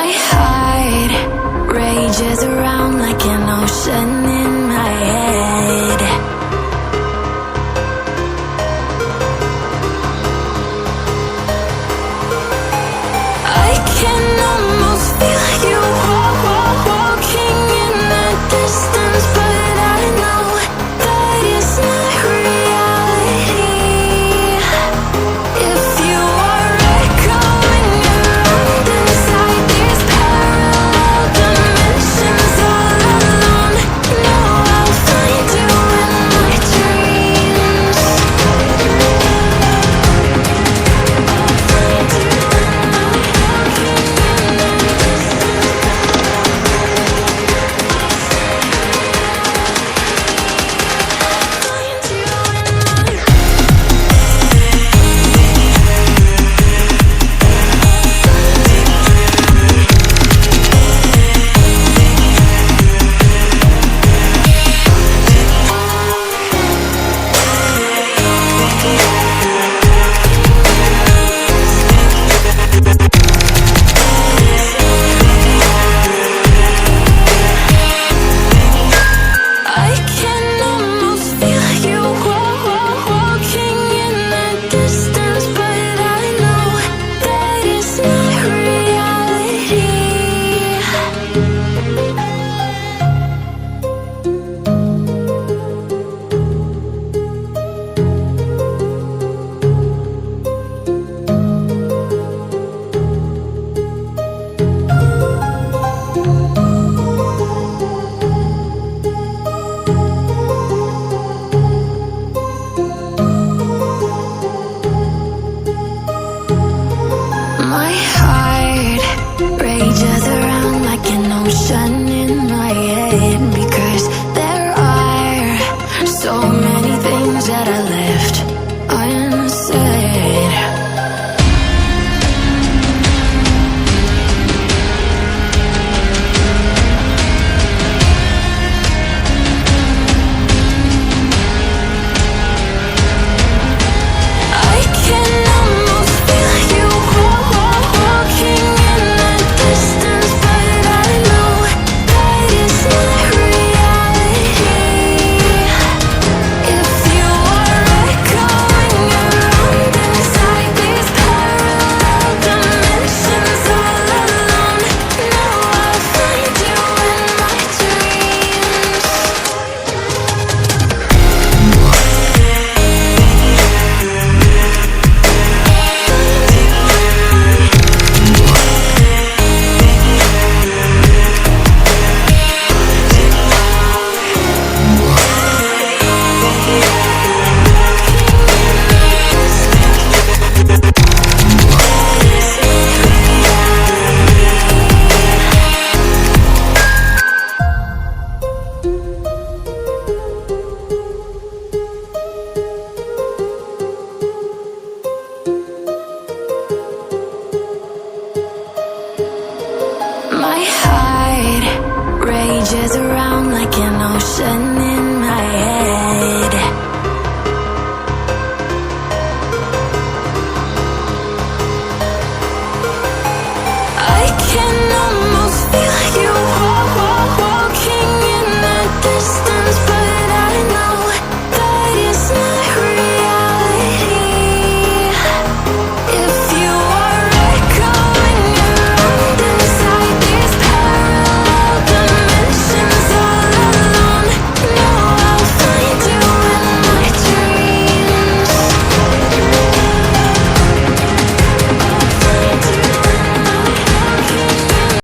My heart rages around like an ocean in my head. I can almost feel you walking in the distance, but I know that it's not reality. If you are echoing around inside these parallel dimensions all alone, know I'll find you in my dreams. I'll find you in my walking in the I can almost feel you walking in the distance, but I know that it's not reality. My heart rages around like an ocean in my head, because there are so many things that I left unsaid. I can almost feel you walking in the distance, but I know that it's not reality. If you are echoing around inside these parallel dimensions all alone, know I'll find you in my dreams. My heart rages around like an ocean